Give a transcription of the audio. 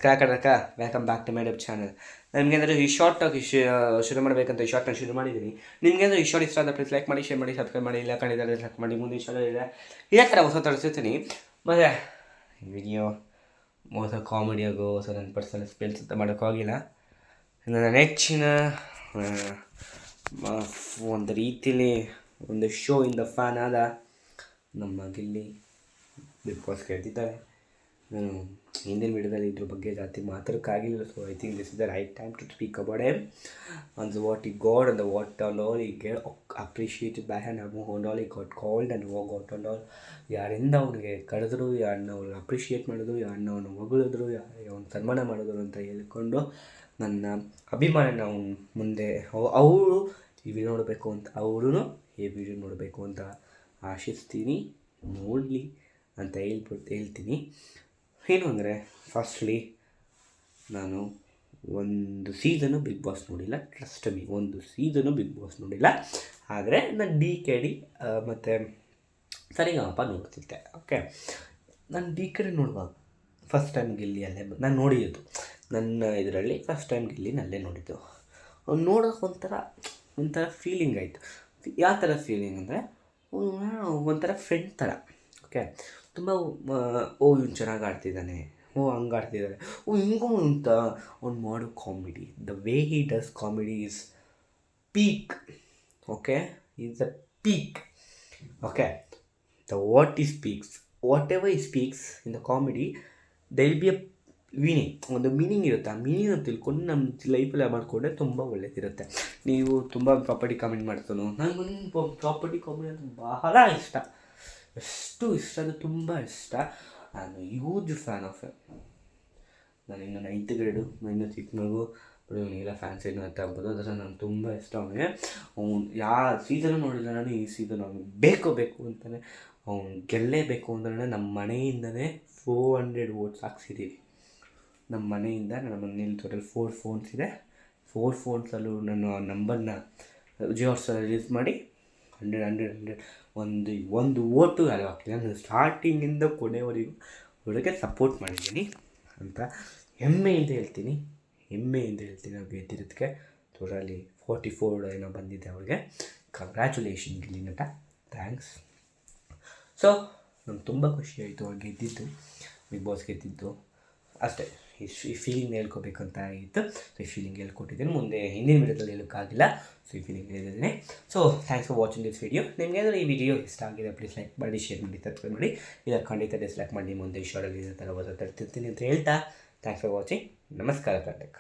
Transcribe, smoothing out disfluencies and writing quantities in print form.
Karnataka welcome back to my YouTube channel. ನಿಮಗೇನಾದರೂ ಈ short talk ಶುರು ಮಾಡಬೇಕಂತ ಈ ಶಾರ್ಟ್ನ ಶುರು ಮಾಡಿದ್ದೀನಿ. ನಿಮಗೇನಾದರೂ ಈ ಶಾರ್ಟ್ ಇಷ್ಟ ಆದರೆ ಪ್ಲೀಸ್ ಲೈಕ್ ಮಾಡಿ, ಶೇರ್ ಮಾಡಿ, ಸಬ್ಸ್ಕ್ರೈಬ್ ಮಾಡಿ. ಇಲ್ಲ ಕಂಡಿದ್ದಾರೆ ಲೈಕ್ ಮಾಡಿ. ಮುಂದೆ ಈ ಶಾರ್ಟ್ ಇದೆ ಇದೇ ಥರ ಹೊಸ ತರಿಸ್ತೀನಿ. ಮತ್ತು ವಿಡಿಯೋ ಹೊಸ ಕಾಮಿಡಿಯಾಗೋ ಹೊಸ ನನ್ನ ಪರ್ಸನಲ್ ಎಕ್ಸ್ಪೀರಿಯನ್ಸ್ ಅಂತ ಮಾಡೋಕ್ಕಾಗಿಲ್ಲ. ನನ್ನ ನೆಚ್ಚಿನ ಒಂದು ರೀತಿಯಲ್ಲಿ ಒಂದು ಶೋ ಇಂದ ಫ್ಯಾನ್ ಆದ ನಮ್ಮ ಗಿಲ್ಲಿ ಬಿಗ್ ಬಾಸ್ ಕೇಳ್ತಿದ್ದಾರೆ. ನಾನು ಹಿಂದಿನ ವಿಡಿಯೋದಲ್ಲಿ ಇದ್ರ ಬಗ್ಗೆ ಜಾಸ್ತಿ ಮಾತಾಡೋಕ್ಕಾಗಿಲ್ಲ. So I think this is the right time to speak about him on what ಈ god and what and all he get appreciated by and how all he got called and what and all. ಯಾರಿಂದ ಅವನಿಗೆ ಕರೆದ್ರು, ಯಾರನ್ನ ಅವ್ರು appreciate ಮಾಡಿದ್ರು, ಯಾರನ್ನ ಅವನು ಹೊಗಳಿದ್ರು, ಅವ್ನು ಸನ್ಮಾನ ಮಾಡಿದ್ರು ಅಂತ ಹೇಳ್ಕೊಂಡು ನನ್ನ ಅಭಿಮಾನ ಅವ್ನು ಮುಂದೆ ಅವರು ಈ ವಿಡಿಯೋ ನೋಡಬೇಕು ಅಂತ ಅವರು ಈ ವಿಡಿಯೋ ನೋಡಬೇಕು ಅಂತ ಆಶಿಸ್ತೀನಿ. ನೋಡಲಿ ಅಂತ ಹೇಳ್ತೀನಿ. ಏನು ಅಂದರೆ ಫಸ್ಟ್ಲಿ ನಾನು ಒಂದು ಸೀಸನು ಬಿಗ್ ಬಾಸ್ ನೋಡಿಲ್ಲ. ಟ್ರಸ್ಟ್ ಮೀ, ಒಂದು ಸೀಸನು ಬಿಗ್ ಬಾಸ್ ನೋಡಿಲ್ಲ. ಆದರೆ ನಾನು DKD ಮತ್ತು ಸರಿಗಮಪ ನೋಡ್ತಿದ್ದೆ. ಓಕೆ, ನಾನು DKD ನೋಡುವಾಗ ಫಸ್ಟ್ ಟೈಮ್ ಗಿಲ್ಲಿಯಲ್ಲೇ ನಾನು ನೋಡಿದ್ದು. ನನ್ನ ಇದರಲ್ಲಿ ಫಸ್ಟ್ ಟೈಮ್ ಗಿಲ್ಲಿನಲ್ಲೇ ನೋಡಿದ್ದು. ಅವ್ನು ನೋಡೋಕೆ ಒಂಥರ ಫೀಲಿಂಗ್ ಆಯಿತು. ಯಾವ ಥರ ಫೀಲಿಂಗ್ ಅಂದರೆ ಒಂಥರ ಫ್ರೆಂಡ್ ಥರ. ಓಕೆ, ತುಂಬ ಇವ್ನು ಚೆನ್ನಾಗಿ ಆಡ್ತಿದ್ದಾನೆ, ಹಂಗೆ ಆಡ್ತಿದ್ದಾನೆ, ಹಿಂಗೂ ಅಂತ ಅವ್ನು ಮಾಡೋ comedy, the way he does comedy is peak. Okay, is a peak. Okay, the what ಈ ಸ್ಪೀಕ್ಸ್, ವಾಟ್ ಎವರ್ ಈ speaks in the comedy they will be a ಒಂದು ಮೀನಿಂಗ್ ಇರುತ್ತೆ. ಆ ಮೀನಿಂಗ್ ತಿಳ್ಕೊಂಡು ನಮ್ಮ ಲೈಫಲ್ಲಿ ಮಾಡಿಕೊಂಡ್ರೆ ತುಂಬ ಒಳ್ಳೆಯದಿರುತ್ತೆ. ನೀವು ತುಂಬ ಪ್ರಾಪರ್ಟಿ ಕಾಮೆಂಟ್ ಮಾಡ್ತಾನೋ, ನನಗೊಂದು ಪ್ರಾಪರ್ಟಿ ಕಾಮಿಡಿ ಅಂತ ಬಹಳ ಇಷ್ಟ. ಎಷ್ಟು ಇಷ್ಟ ಅಂದರೆ ತುಂಬ ಇಷ್ಟ. ನಾನು ಹ್ಯೂಜ್ ಫ್ಯಾನ್ ಆಫ್ ನಾನು ಇನ್ನು 9th ಗ್ರೇಡು, ಇನ್ನೂ ಚಿಕ್ಕ ಮಗು, ಇವನಿಗೆಲ್ಲ ಫ್ಯಾನ್ಸ್ ಏನು ಅಂತ ಆಗ್ಬೋದು. ಅದರ ನಾನು ತುಂಬ ಇಷ್ಟ ಅವನಿಗೆ. ಅವ್ನು ಯಾವ ಸೀಸನು ನೋಡಿಲ್ಲ ನಾನು. ಈ ಸೀಸನ್ ಅವ್ನಿಗೆ ಬೇಕು ಅಂತಲೇ, ಅವ್ನು ಗೆಲ್ಲೇಬೇಕು ಅಂದರೆ ನಮ್ಮ ಮನೆಯಿಂದಲೇ 400 votes ಹಾಕ್ಸಿದ್ದೀವಿ. ನಮ್ಮ ಮನೆಯಿಂದ, ನನ್ನ ಮನೇಲಿ ಟೋಟಲ್ 4 ಫೋನ್ಸ್ ಇದೆ. 4 ಫೋನ್ಸಲ್ಲೂ ನಾನು ಆ ನಂಬರ್ನ ಜಿಯೋ ಹಾಟ್ಸ್ಟಾರ್ ರಿಲೀಸ್ ಮಾಡಿ 100 ಒಂದು ಓಟು ಯಾರು ಹಾಕಿಲ್ಲ. ನಾನು ಸ್ಟಾರ್ಟಿಂಗಿಂದ ಕೊನೆಯವರೆಗೂ ಅವರಿಗೆ ಸಪೋರ್ಟ್ ಮಾಡಿದ್ದೀನಿ ಅಂತ ಹೆಮ್ಮೆಯಿಂದ ಹೇಳ್ತೀನಿ. ಅವ್ರು ಗೆದ್ದಿರೋದಕ್ಕೆ ಟೋಟಲಿ 44 ಏನೋ ಬಂದಿದೆ ಅವ್ರಿಗೆ. ಕಂಗ್ರ್ಯಾಚುಲೇಷನ್ ಗಿಲ್ಲಿ ನಟ, ಥ್ಯಾಂಕ್ಸ್. ಸೊ ನಂಗೆ ತುಂಬ ಖುಷಿ ಆಯಿತು ಅವ್ರು ಗೆದ್ದಿದ್ದು, ಬಿಗ್ ಬಾಸ್ ಗೆದ್ದಿದ್ದು. ಅಷ್ಟೇ, ಈ ಫೀಲಿಂಗ್ ಹೇಳ್ಕೊಬೇಕಂತ ಆಗಿತ್ತು. ಸೊ ಈ ಫೀಲಿಂಗ್ ಹೇಳ್ಕೊಟ್ಟಿದ್ದೀನಿ. ಮುಂದೆ ಹಿಂದಿನ ವಿಡಿಯೋದಲ್ಲಿ ಹೇಳೋಕ್ಕಾಗಿಲ್ಲ. ಸೊ ಈ ಫೀಲಿಂಗ್ ಹೇಳಿದ್ದೀನಿ. So thanks for watching this video. ನಿಮಗೆ ಏನಾದರೂ ಈ ವಿಡಿಯೋ ಇಷ್ಟ ಆಗಿದೆ ಪ್ಲೀಸ್ ಲೈಕ್ ಮಾಡಿ, ಶೇರ್ ಮಾಡಿ, ಸಬ್ಸ್ಕ್ರೈಬ್ ಮಾಡಿ. ಇಲ್ಲ ಖಂಡಿತ ಡಿಸ್ಲೈಕ್ ಮಾಡಿ. ಮುಂದೆ ಈ ಶಾರ್ಟಲ್ಲಿ ಇದೇ ಥರ ಹೊಸ ತರ್ತಿರ್ತೀನಿ ಅಂತ ಹೇಳ್ತಾ ಥ್ಯಾಂಕ್ಸ್ ಫಾರ್ ವಾಚಿಂಗ್. ನಮಸ್ಕಾರ ಕರ್ನಾಟಕ.